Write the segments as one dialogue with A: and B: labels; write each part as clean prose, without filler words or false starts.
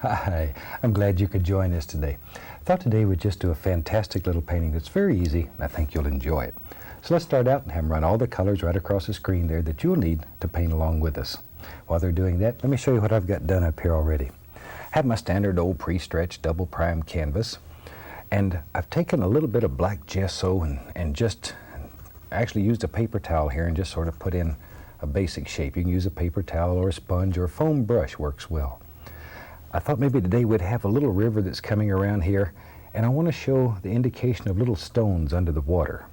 A: Hi, I'm glad you could join us today. I thought today we'd just do a fantastic little painting that's very easy, and I think you'll enjoy it. So let's start out and have them run all the colors right across the screen there that you'll need to paint along with us. While they're doing that, let me show you what I've got done up here already. I have my standard old pre-stretched double prime canvas, and I've taken a little bit of black gesso and just actually used a paper towel here and just sort of put in a basic shape. You can use a paper towel or a sponge or a foam brush, works well. I thought maybe today we'd have a little river that's coming around here, and I want to show the indication of little stones under the water.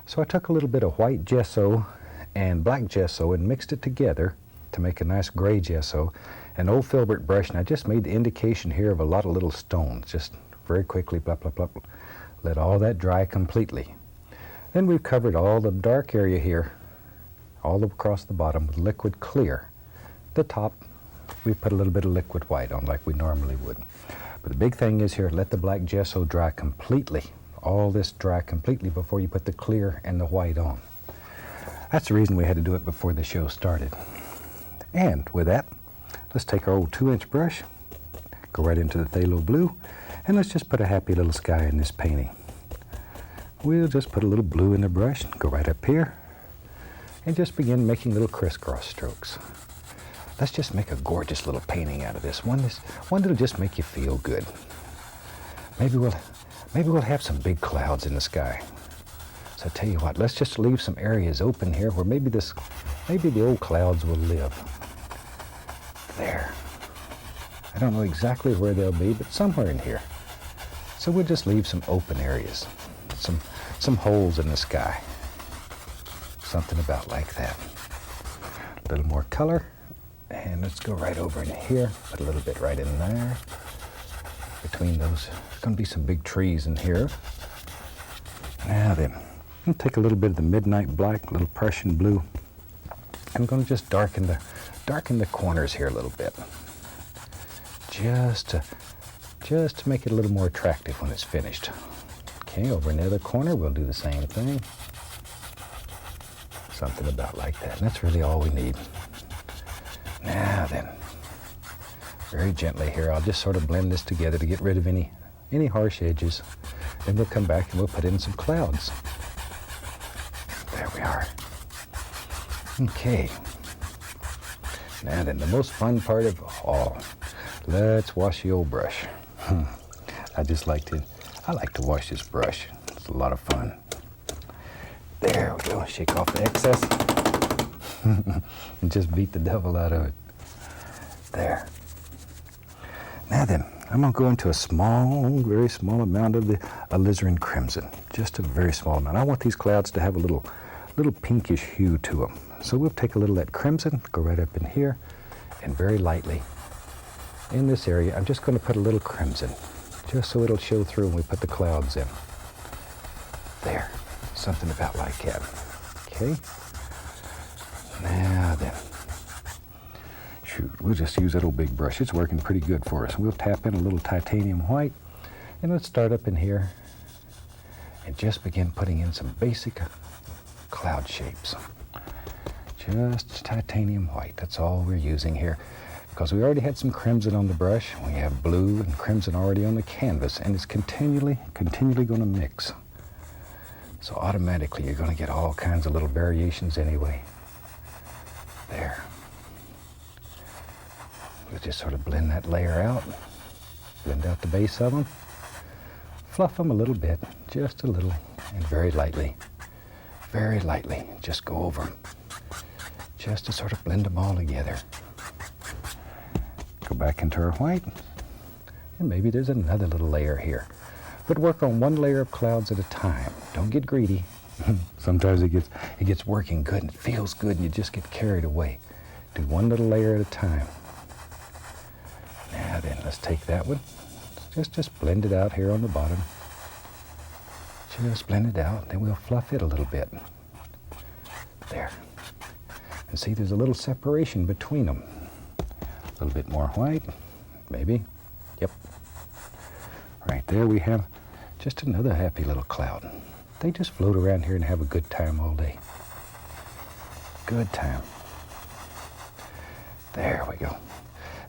A: So I took a little bit of white gesso and black gesso and mixed it together to make a nice gray gesso, an old filbert brush, and I just made the indication here of a lot of little stones, just very quickly, blah, blah, blah, blah. Let all that dry completely. Then we've covered all the dark area here, all across the bottom with liquid clear. The top, we put a little bit of liquid white on like we normally would. But the big thing is here, let the black gesso dry completely. All this dry completely before you put the clear and the white on. That's the reason we had to do it before the show started. And with that, let's take our old 2-inch brush, go right into the phthalo blue, and let's just put a happy little sky in this painting. We'll just put a little blue in the brush, go right up here, and just begin making little crisscross strokes. Let's just make a gorgeous little painting out of this. One that'll just make you feel good. Maybe we'll have some big clouds in the sky. So I tell you what, let's just leave some areas open here where maybe the old clouds will live. There. I don't know exactly where they'll be, but somewhere in here. So we'll just leave some open areas, some holes in the sky. Something about like that. A little more color. And let's go right over in here, put a little bit right in there. Between those, there's going to be some big trees in here. Now then, I'm going to take a little bit of the midnight black, a little Prussian blue. I'm going to just darken the corners here a little bit. Just to make it a little more attractive when it's finished. Okay, over in the other corner, we'll do the same thing. Something about like that, and that's really all we need. Now then, very gently here, I'll just sort of blend this together to get rid of any harsh edges. Then we'll come back and we'll put in some clouds. There we are. Okay. Now then, the most fun part of all, let's wash the old brush. I like to wash this brush. It's a lot of fun. There we go, shake off the excess. And just beat the devil out of it. There. Now then, I'm going to go into a very small amount of the alizarin crimson. Just a very small amount. I want these clouds to have a little pinkish hue to them. So we'll take a little of that crimson, go right up in here, and very lightly in this area, I'm just going to put a little crimson, just so it'll show through when we put the clouds in. There. Something about like that. Okay. Now then, shoot, we'll just use that old big brush. It's working pretty good for us. We'll tap in a little titanium white, and let's start up in here and just begin putting in some basic cloud shapes. Just titanium white, that's all we're using here. Because we already had some crimson on the brush, we have blue and crimson already on the canvas, and it's continually going to mix. So automatically you're going to get all kinds of little variations anyway. There. We'll just sort of blend that layer out, blend out the base of them, fluff them a little bit, just a little, and very lightly, just go over them, just to sort of blend them all together. Go back into our white, and maybe there's another little layer here. But work on one layer of clouds at a time. Don't get greedy. Sometimes it gets working good and it feels good and you just get carried away. Do one little layer at a time. Now then, let's take that one. Just blend it out here on the bottom. Just blend it out, then we'll fluff it a little bit. There. And see, there's a little separation between them. A little bit more white, maybe. Yep. Right there we have just another happy little cloud. They just float around here and have a good time all day. Good time. There we go.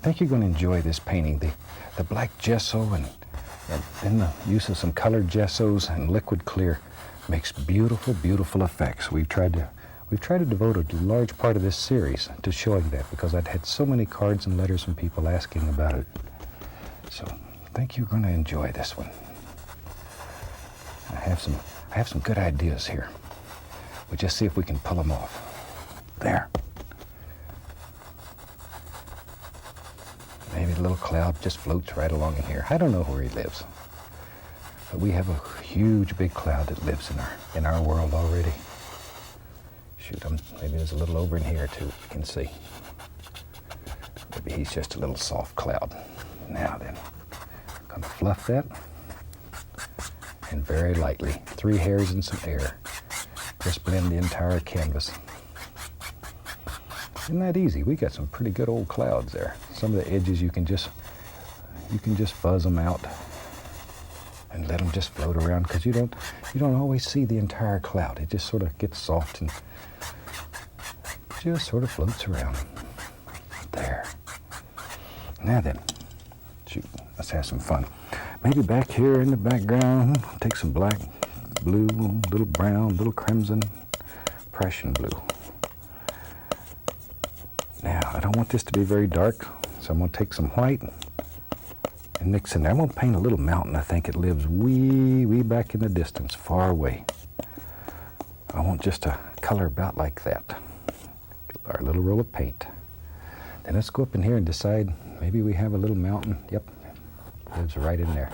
A: think you're going to enjoy this painting. The black gesso and then the use of some colored gessos and liquid clear makes beautiful, beautiful effects. We've tried to devote a large part of this series to showing that because I'd had so many cards and letters from people asking about it. So I think you're going to enjoy this one. I have some good ideas here. We'll just see if we can pull them off. There. Maybe the little cloud just floats right along in here. I don't know where he lives, but we have a huge big cloud that lives in our world already. Shoot, maybe there's a little over in here too, you can see. Maybe he's just a little soft cloud. Now then, I'm going to fluff that, and very lightly, 3 hairs and some air, just blend the entire canvas. Isn't that easy? We got some pretty good old clouds there. Some of the edges you can just fuzz them out and let them just float around because you don't always see the entire cloud. It just sort of gets soft and just sort of floats around. There. Now then, shoot, let's have some fun. Maybe back here in the background, take some black, blue, little brown, little crimson, Prussian blue. Now, I don't want this to be very dark, so I'm going to take some white and mix in there. I'm going to paint a little mountain. I think it lives way back in the distance, far away. I want just a color about like that. Get our little roll of paint. Then let's go up in here and decide, maybe we have a little mountain. Yep, lives right in there.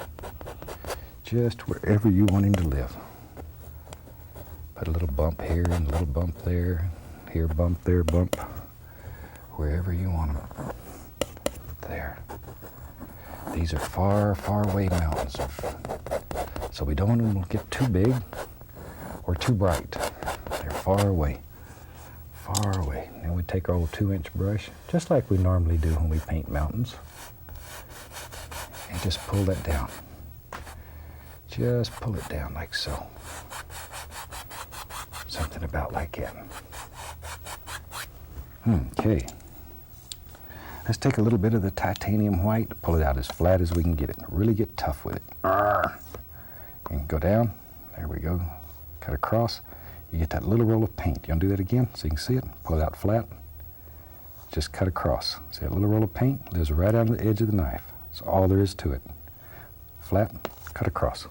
A: Just wherever you want him to live. Put a little bump here and a little bump there. Here bump, there bump. Wherever you want them. There. These are far, far away mountains. So we don't want them to get too big or too bright. They're far away. Far away. Then we take our old 2-inch brush, just like we normally do when we paint mountains. And just pull that down. Just pull it down like so. Something about like that. Okay. Let's take a little bit of the titanium white, pull it out as flat as we can get it. Really get tough with it. And go down. There we go. Cut across. You get that little roll of paint. You want to do that again so you can see it? Pull it out flat. Just cut across. See that little roll of paint? Lives right on the edge of the knife. That's all there is to it. Flat, cut across.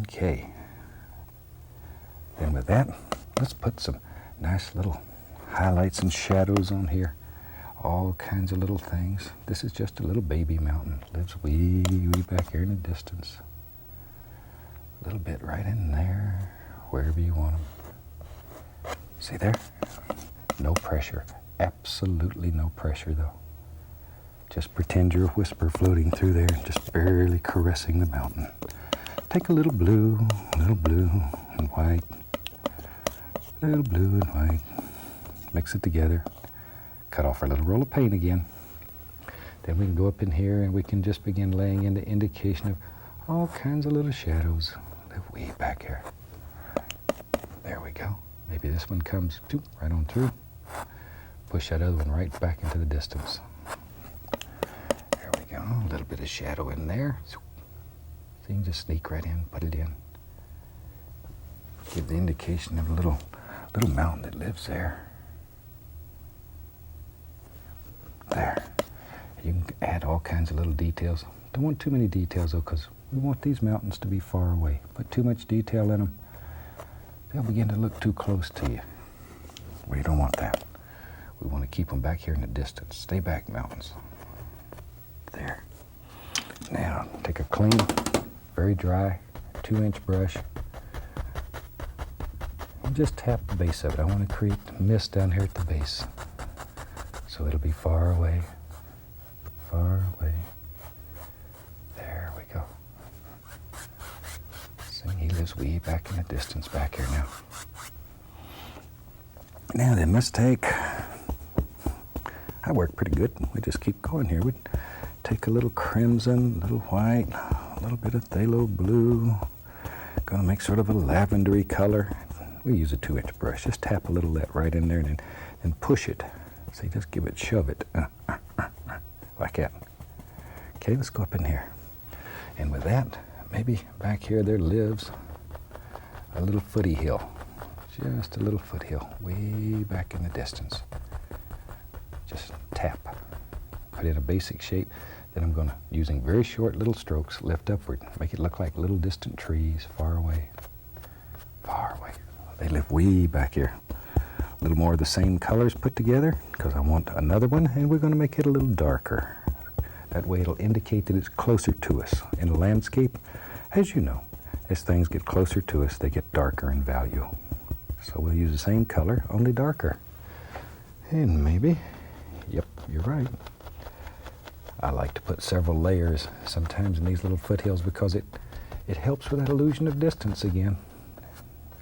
A: Okay. Then with that, let's put some nice little highlights and shadows on here. All kinds of little things. This is just a little baby mountain. Lives way back here in the distance. A little bit right in there, wherever you want them. See there? No pressure. Absolutely no pressure though. Just pretend you're a whisper floating through there and just barely caressing the mountain. Take a little blue and white. Little blue and white. Mix it together. Cut off our little roll of paint again. Then we can go up in here and we can just begin laying in the indication of all kinds of little shadows. Live way back here. There we go. Maybe this one comes right on through. Push that other one right back into the distance. There we go. A little bit of shadow in there. So you can just sneak right in, put it in. Give the indication of a little mountain that lives there. There. You can add all kinds of little details. Don't want too many details though, because we want these mountains to be far away. Put too much detail in them, they'll begin to look too close to you. We don't want that. We want to keep them back here in the distance. Stay back, mountains. There. Now, take a clean, very dry, 2-inch brush. And just tap the base of it. I want to create mist down here at the base. So it'll be far away, far away. There we go. See, he lives way back in the distance back here now. Now then, let's take, I work pretty good. We just keep going here. We take a little crimson, a little white, a little bit of phthalo blue. Gonna make sort of a lavendery color. We use a 2-inch brush. Just tap a little of that right in there and then push it. See, just shove it, like look at. Okay, let's go up in here. And with that, maybe back here there lives a little footy hill. Just a little foothill way back in the distance. Just tap. Put in a basic shape. Then I'm going to, using very short little strokes, lift upward. Make it look like little distant trees far away. Far away. They live way back here. A little more of the same colors put together because I want another one, and we're going to make it a little darker. That way it'll indicate that it's closer to us. In the landscape, as you know, as things get closer to us, they get darker in value. So we'll use the same color, only darker. And maybe, yep, you're right. I like to put several layers sometimes in these little foothills because it helps with that illusion of distance again.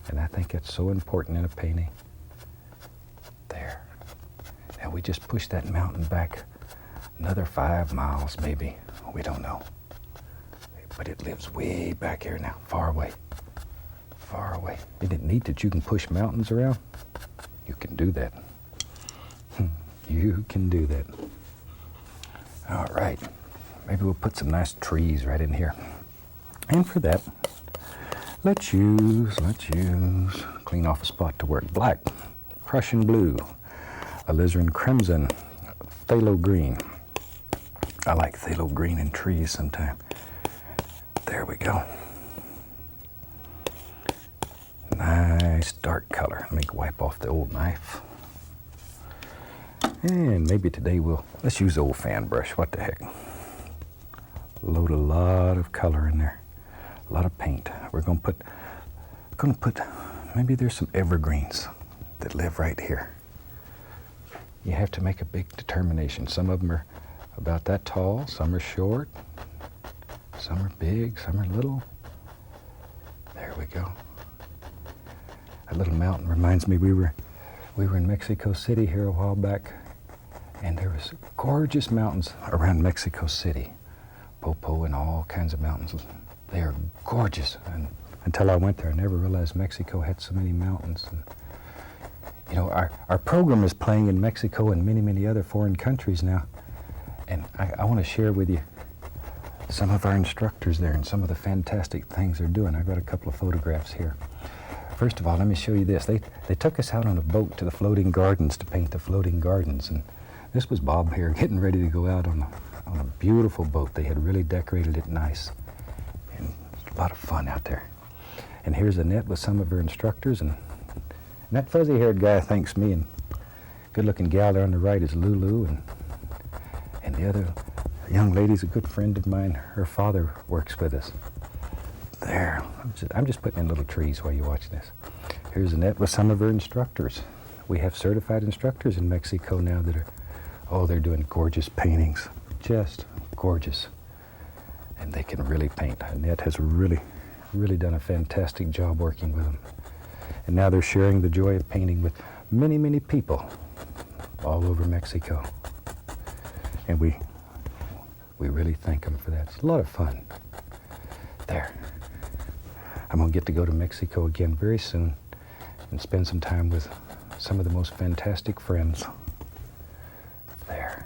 A: And I think that's so important in a painting. There. Now we just push that mountain back another 5 miles maybe. We don't know. But it lives way back here now, far away. Far away. Isn't it neat that you can push mountains around? You can do that. You can do that. All right. Maybe we'll put some nice trees right in here. And for that, let's use, clean off a spot to work. Black, Prussian blue, alizarin crimson, phthalo green. I like phthalo green in trees sometimes. There we go. Nice dark color. Let me wipe off the old knife. And maybe today let's use the old fan brush. What the heck? Load a lot of color in there. A lot of paint. We're going to put, maybe there's some evergreens that live right here. You have to make a big determination. Some of them are about that tall, some are short, some are big, some are little. There we go. A little mountain reminds me we were in Mexico City here a while back, and there was gorgeous mountains around Mexico City. Popo and all kinds of mountains. They are gorgeous. And until I went there, I never realized Mexico had so many mountains. And, you know, our program is playing in Mexico and many, many other foreign countries now. And I want to share with you some of our instructors there and some of the fantastic things they're doing. I've got a couple of photographs here. First of all, let me show you this. They took us out on a boat to the floating gardens to paint the floating gardens. And this was Bob here getting ready to go out on a beautiful boat. They had really decorated it nice. And a lot of fun out there. And here's Annette with some of her instructors. And that fuzzy-haired guy thanks me. And good-looking gal there on the right is Lulu. And the other young lady's a good friend of mine. Her father works with us. There. I'm just putting in little trees while you watch this. Here's Annette with some of her instructors. We have certified instructors in Mexico now that are, they're doing gorgeous paintings. Just gorgeous. And they can really paint. Annette has really, really done a fantastic job working with them. And now they're sharing the joy of painting with many, many people all over Mexico. And we really thank them for that. It's a lot of fun. There. I'm going to get to go to Mexico again very soon and spend some time with some of the most fantastic friends. There.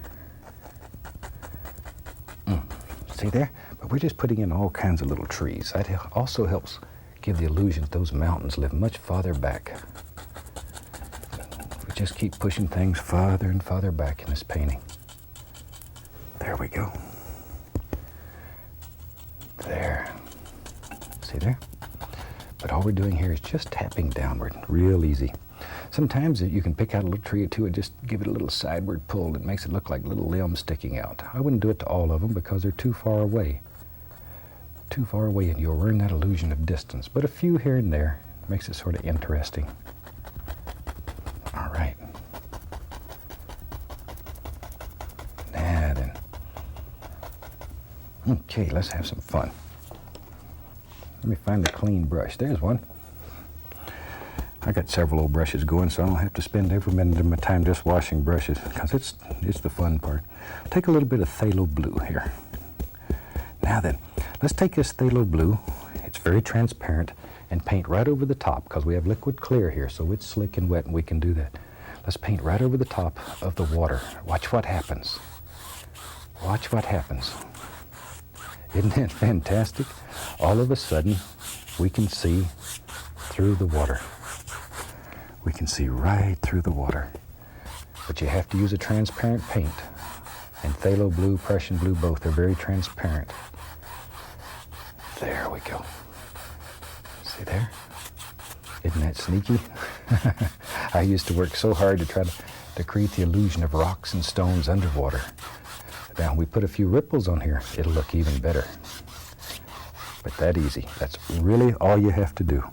A: See there? But we're just putting in all kinds of little trees. That also helps give the illusion that those mountains live much farther back. We just keep pushing things farther and farther back in this painting. There we go. There. See there? But all we're doing here is just tapping downward, real easy. Sometimes you can pick out a little tree or two and just give it a little sideward pull. It makes it look like little limbs sticking out. I wouldn't do it to all of them because they're too far away. Too far away, and you'll earn that illusion of distance. But a few here and there makes it sort of interesting. All right. Now then. Okay, let's have some fun. Let me find a clean brush. There's one. I got several old brushes going, so I don't have to spend every minute of my time just washing brushes, because it's the fun part. Take a little bit of phthalo blue here. Now then, let's take this phthalo blue. It's very transparent, and paint right over the top, because we have liquid clear here, so it's slick and wet, and we can do that. Let's paint right over the top of the water. Watch what happens. Watch what happens. Isn't that fantastic? All of a sudden, we can see through the water. We can see right through the water. But you have to use a transparent paint. And phthalo blue, Prussian blue, both are very transparent. There we go. See there? Isn't that sneaky? I used to work so hard to try to create the illusion of rocks and stones underwater. Now, when we put a few ripples on here, it'll look even better. But that easy. That's really all you have to do.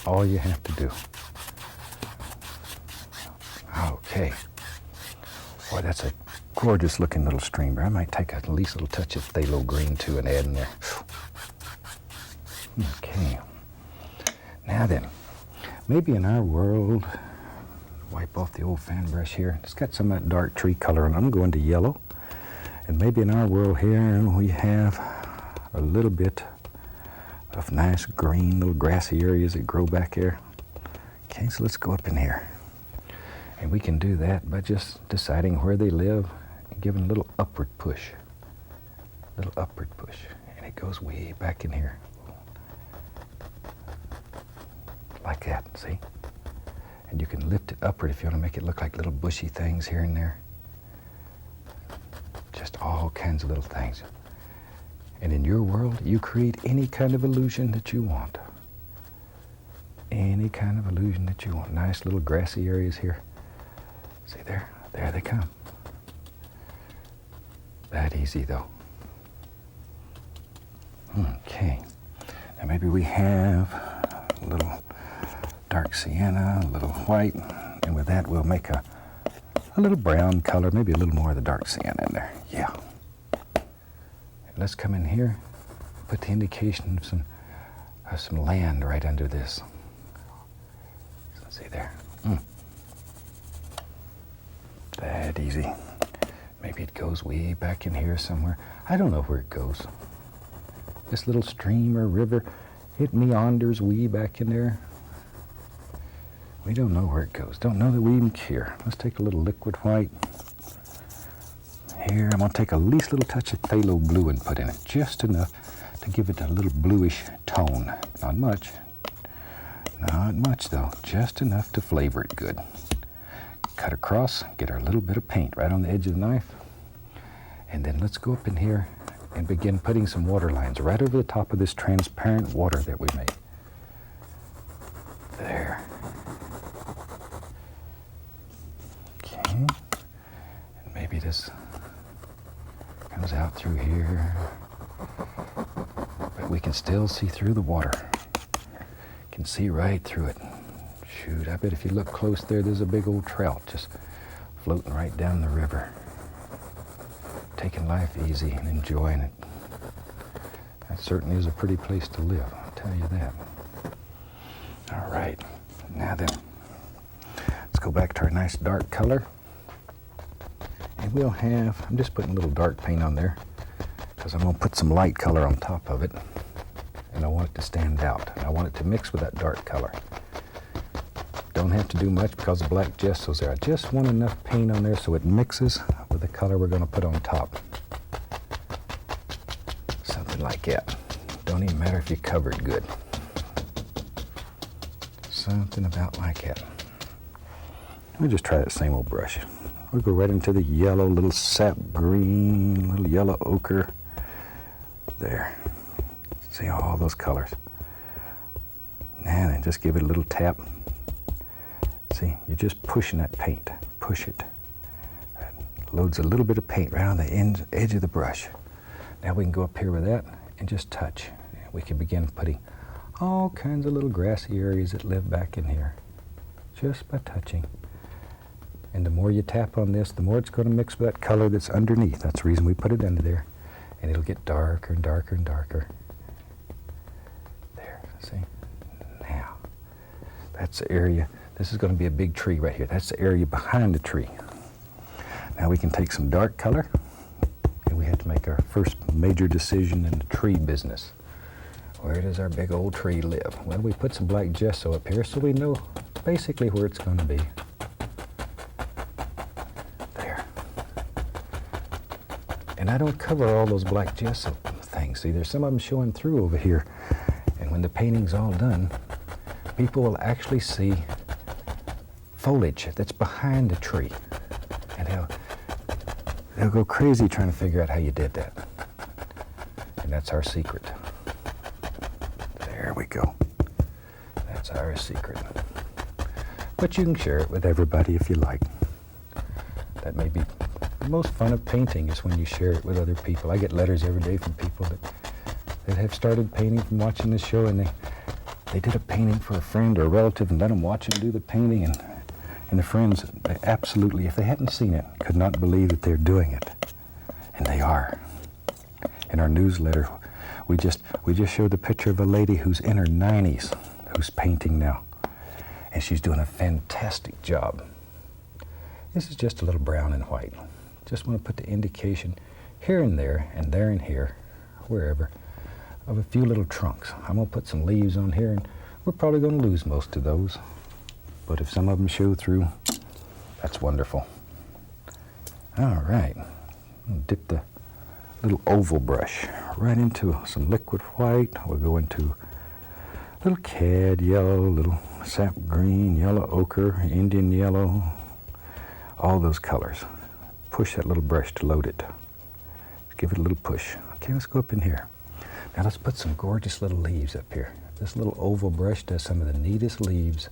A: All you have to do. Okay. Boy, that's a gorgeous looking little stream. I might take at least a little touch of phthalo green too and add in there. Okay. Now then, maybe in our world, wipe off the old fan brush here. It's got some of that dark tree color, and I'm going to yellow. And maybe in our world here, we have a little bit of nice green little grassy areas that grow back there. Okay, so let's go up in here. And we can do that by just deciding where they live and giving a little upward push. Little upward push. And it goes way back in here. Like that, see? And you can lift it upward if you want to make it look like little bushy things here and there. Just all kinds of little things. And in your world, you create any kind of illusion that you want. Any kind of illusion that you want. Nice little grassy areas here. See there? There they come. That easy though. Okay. Now maybe we have a little dark sienna, a little white, and with that we'll make a little brown color, maybe a little more of the dark sienna in there. Yeah. Let's come in here, put the indication of some land right under this. See there? That easy. Maybe it goes way back in here somewhere. I don't know where it goes. This little stream or river, it meanders way back in there. We don't know where it goes. Don't know that we even care. Let's take a little liquid white. Here, I'm going to take a least little touch of phthalo blue and put in it. Just enough to give it a little bluish tone. Not much. Not much though. Just enough to flavor it good. Cut across, get our little bit of paint right on the edge of the knife. And then let's go up in here and begin putting some water lines right over the top of this transparent water that we made. There. Okay. And maybe this comes out through here. But we can still see through the water. Can see right through it. Shoot, I bet if you look close there, there's a big old trout just floating right down the river. Taking life easy and enjoying it. That certainly is a pretty place to live, I'll tell you that. All right, now then, let's go back to our nice dark color. And we'll have, I'm just putting a little dark paint on there because I'm going to put some light color on top of it. And I want it to stand out. And I want it to mix with that dark color. Don't have to do much because the black gesso's there. I just want enough paint on there so it mixes with the color we're going to put on top. Something like that. Don't even matter if you cover it good. Something about like that. We'll just try that same old brush. We'll go right into the yellow, little sap green, little yellow ochre. There. See all those colors. And then just give it a little tap. See, you're just pushing that paint. Push it. That loads a little bit of paint right on the edge of the brush. Now we can go up here with that and just touch. We can begin putting all kinds of little grassy areas that live back in here. Just by touching. And the more you tap on this, the more it's going to mix with that color that's underneath. That's the reason we put it under there. And it'll get darker and darker and darker. There, see? Now, that's the area. This is going to be a big tree right here. That's the area behind the tree. Now we can take some dark color, and we have to make our first major decision in the tree business. Where does our big old tree live? Well, we put some black gesso up here so we know basically where it's going to be. There. And And I don't cover all those black gesso things. See, there's some of them showing through over here. And when the painting's all done, people will actually see foliage that's behind the tree. And they'll go crazy trying to figure out how you did that. And that's our secret. There we go. That's our secret. But you can share it with everybody if you like. That may be the most fun of painting, is when you share it with other people. I get letters every day from people that have started painting from watching this show, and they did a painting for a friend or a relative and let them watch them do the painting, and the friends, they absolutely, if they hadn't seen it, could not believe that they're doing it. And they are. In our newsletter, we just showed the picture of a lady who's in her 90s who's painting now. And she's doing a fantastic job. This is just a little brown and white. Just want to put the indication here and there and here, wherever, of a few little trunks. I'm going to put some leaves on here, and we're probably going to lose most of those. But if some of them show through, that's wonderful. All right. I'll dip the little oval brush right into some liquid white. We'll go into a little cad yellow, little sap green, yellow ochre, Indian yellow, all those colors. Push that little brush to load it. Give it a little push. Okay, let's go up in here. Now let's put some gorgeous little leaves up here. This little oval brush does some of the neatest leaves.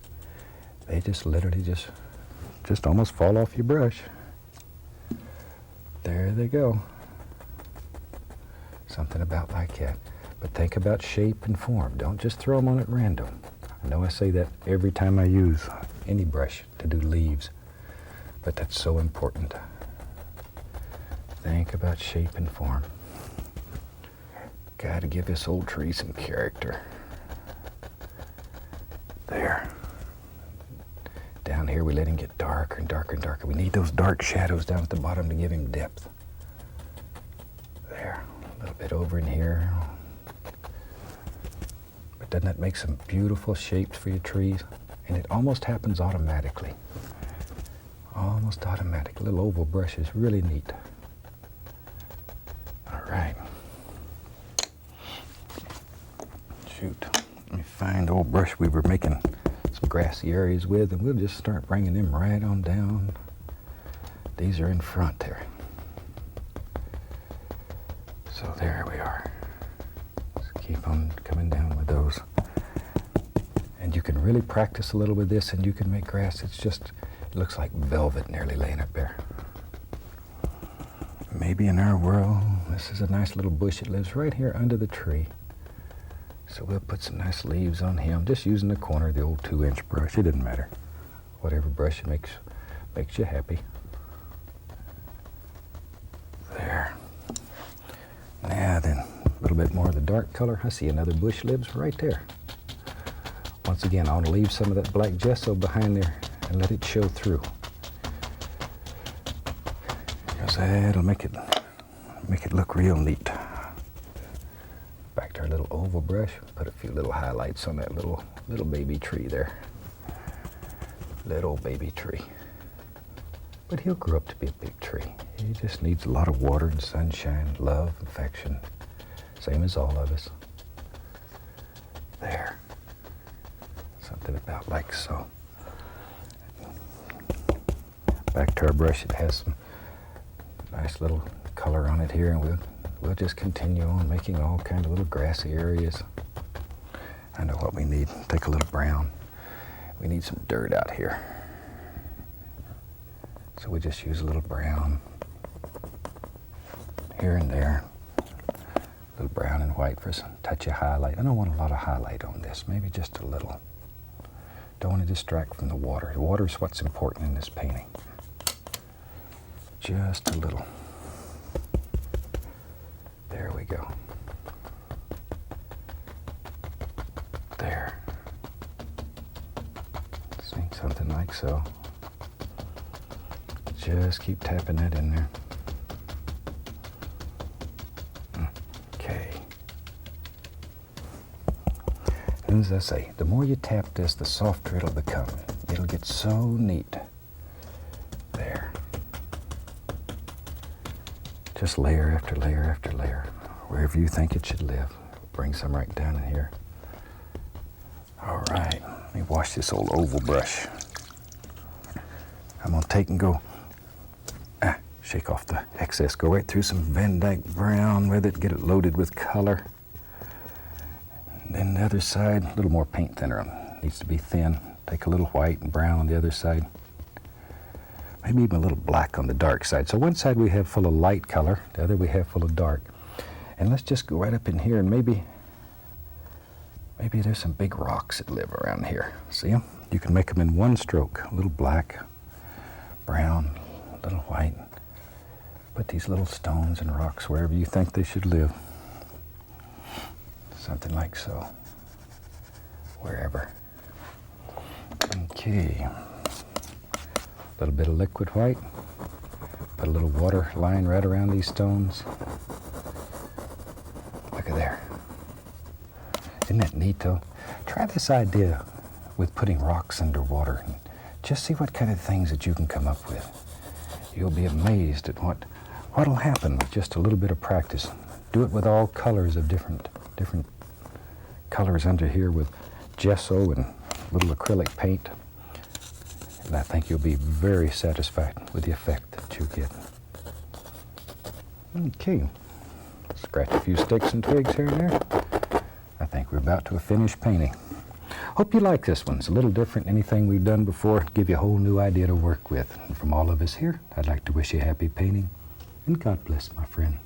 A: They just literally just almost fall off your brush. There they go. Something about like that. But think about shape and form. Don't just throw them on at random. I know I say that every time I use any brush to do leaves, but that's so important. Think about shape and form. Got to give this old tree some character. There. Down here we let him get darker and darker and darker. We need those dark shadows down at the bottom to give him depth. There. A little bit over in here. But doesn't that make some beautiful shapes for your trees? And it almost happens automatically. Almost automatic. A little oval brush is really neat. All right. Shoot. Let me find the old brush we were making some grassy areas with, and we'll just start bringing them right on down. These are in front there. So there we are. Just keep on coming down with those. And you can really practice a little with this, and you can make grass. It's just, it looks like velvet nearly laying up there. Maybe in our world, this is a nice little bush that lives right here under the tree. So we'll put some nice leaves on him, just using the corner of the old 2-inch brush. It doesn't matter. Whatever brush makes you happy. There. Now then, a little bit more of the dark color. I see another bush lives right there. Once again, I want to leave some of that black gesso behind there and let it show through. Because that'll make it look real neat. Back to our little oval brush, put a few little highlights on that little baby tree there. Little baby tree. But he'll grow up to be a big tree. He just needs a lot of water and sunshine, love, affection. Same as all of us. There. Something about like so. Back to our brush, it has some nice little color on it here, and we'll just continue on making all kind of little grassy areas. I know what we need. Take a little brown. We need some dirt out here. So we just use a little brown here and there. A little brown and white for some touch of highlight. I don't want a lot of highlight on this, maybe just a little. Don't want to distract from the water. The water is what's important in this painting. Just a little. There we go. There. See, something like so. Just keep tapping that in there. Okay. And as I say, the more you tap this, the softer it'll become. It'll get so neat. There. Just layer after layer after layer, wherever you think it should live. Bring some right down in here. All right, let me wash this old oval brush. I'm gonna take and go, shake off the excess, go right through some Van Dyke brown with it, get it loaded with color. And then the other side, a little more paint thinner on it. Needs to be thin. Take a little white and brown on the other side. Maybe even a little black on the dark side. So one side we have full of light color, the other we have full of dark. And let's just go right up in here and maybe there's some big rocks that live around here. See them? You can make them in one stroke. A little black, brown, a little white. Put these little stones and rocks wherever you think they should live. Something like so. Wherever. Okay. A little bit of liquid white. Put a little water line right around these stones. Look at there. Isn't that neat though? Try this idea with putting rocks underwater and just see what kind of things that you can come up with. You'll be amazed at what'll happen with just a little bit of practice. Do it with all colors of different colors under here with gesso and little acrylic paint. And I think you'll be very satisfied with the effect that you get. Okay, scratch a few sticks and twigs here and there. I think we're about to a finished painting. Hope you like this one. It's a little different than anything we've done before. Give you a whole new idea to work with. And from all of us here, I'd like to wish you happy painting, and God bless, my friend.